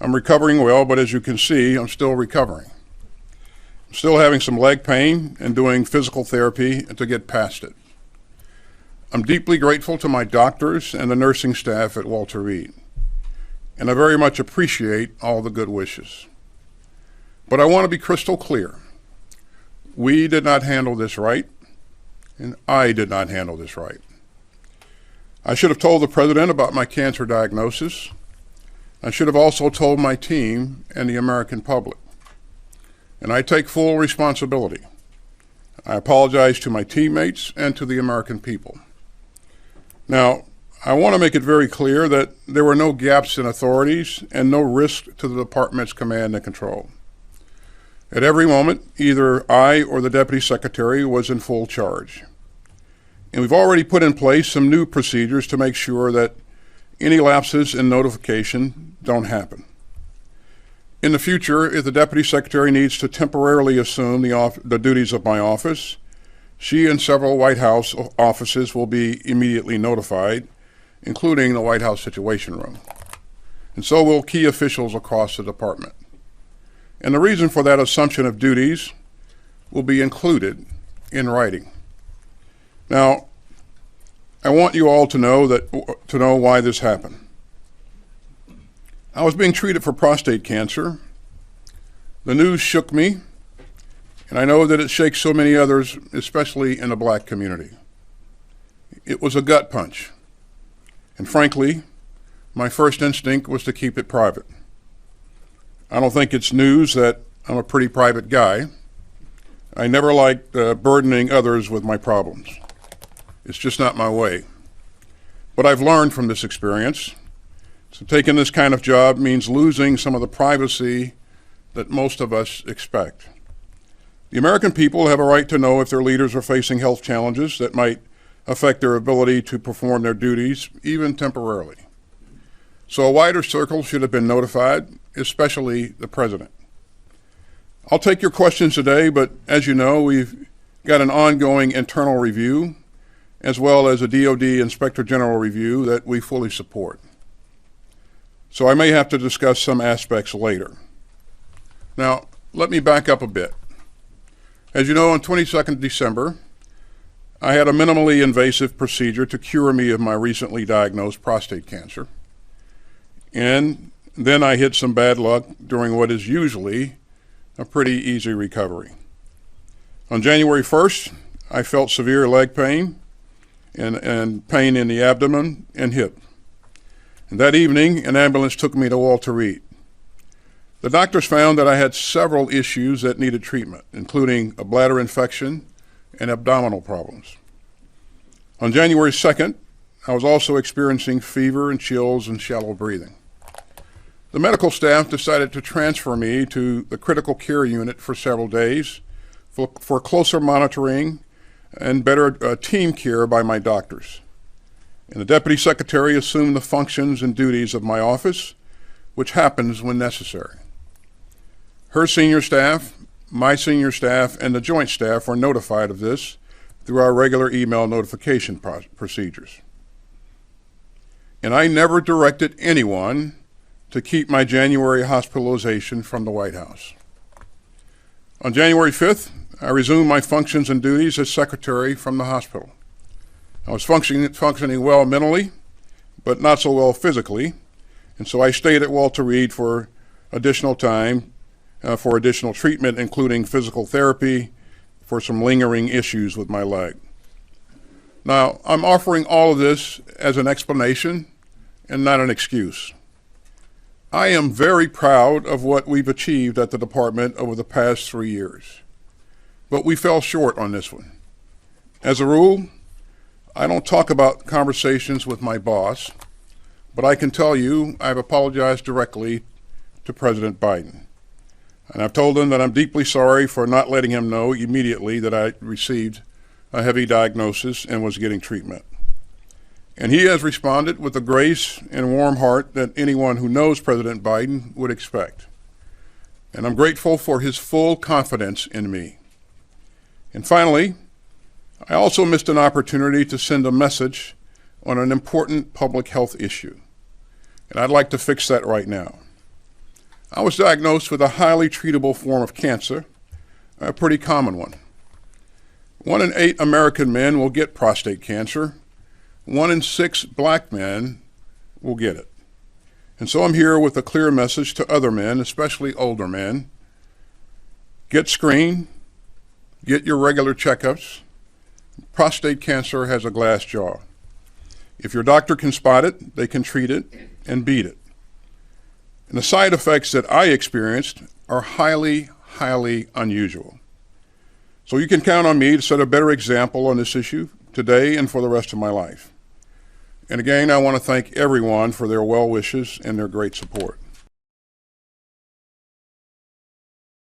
I'm recovering well, but as you can see, I'm still recovering. I'm still having some leg pain and doing physical therapy to get past it. I'm deeply grateful to my doctors and the nursing staff at Walter Reed, and I very much appreciate all the good wishes. But I want to be crystal clear. We did not handle this right, and I did not handle this right. I should have told the president about my cancer diagnosis. I should have also told my team and the American public. And I take full responsibility. I apologize to my teammates and to the American people. Now, I want to make it very clear that there were no gaps in authorities and no risk to the department's command and control. At every moment, either I or the Deputy Secretary was in full charge. And we've already put in place some new procedures to make sure that any lapses in notification don't happen. In the future, if the Deputy Secretary needs to temporarily assume the duties of my office, she and several White House offices will be immediately notified, including the White House Situation Room. And so will key officials across the department. And the reason for that assumption of duties will be included in writing. Now, I want you all to know why this happened. I was being treated for prostate cancer. The news shook me, and I know that it shakes so many others, especially in the Black community. It was a gut punch. And frankly, my first instinct was to keep it private. I don't think it's news that I'm a pretty private guy. I never liked burdening others with my problems. It's just not my way. But I've learned from this experience. So taking this kind of job means losing some of the privacy that most of us expect. The American people have a right to know if their leaders are facing health challenges that might affect their ability to perform their duties, even temporarily. So a wider circle should have been notified, especially the president. I'll take your questions today, but as you know, we've got an ongoing internal review, as well as a DoD Inspector General review that we fully support. So I may have to discuss some aspects later. Now, let me back up a bit. As you know, on 22nd December, I had a minimally invasive procedure to cure me of my recently diagnosed prostate cancer. And then I hit some bad luck during what is usually a pretty easy recovery. On January 1st, I felt severe leg pain and pain in the abdomen and hip. And that evening, an ambulance took me to Walter Reed. The doctors found that I had several issues that needed treatment, including a bladder infection and abdominal problems. On January 2nd, I was also experiencing fever and chills and shallow breathing. The medical staff decided to transfer me to the critical care unit for several days for closer monitoring and better team care by my doctors. And the Deputy Secretary assumed the functions and duties of my office, which happens when necessary. Her senior staff, my senior staff, and the joint staff were notified of this through our regular email notification procedures. And I never directed anyone to keep my January hospitalization from the White House. On January 5th, I resumed my functions and duties as secretary from the hospital. I was functioning well mentally, but not so well physically, and so I stayed at Walter Reed for additional time for additional treatment, including physical therapy for some lingering issues with my leg. Now, I'm offering all of this as an explanation and not an excuse. I am very proud of what we've achieved at the department over the past 3 years, but we fell short on this one. As a rule, I don't talk about conversations with my boss, but I can tell you I've apologized directly to President Biden. And I've told him that I'm deeply sorry for not letting him know immediately that I received a heavy diagnosis and was getting treatment. And he has responded with the grace and warm heart that anyone who knows President Biden would expect. And I'm grateful for his full confidence in me. And finally, I also missed an opportunity to send a message on an important public health issue. And I'd like to fix that right now. I was diagnosed with a highly treatable form of cancer, a pretty common one. 1 in 8 American men will get prostate cancer. 1 in 6 black men will get it. And so I'm here with a clear message to other men, especially older men. Get screened, get your regular checkups. Prostate cancer has a glass jaw. If your doctor can spot it, they can treat it and beat it. And the side effects that I experienced are highly, highly unusual. So you can count on me to set a better example on this issue today and for the rest of my life. And again, I want to thank everyone for their well wishes and their great support.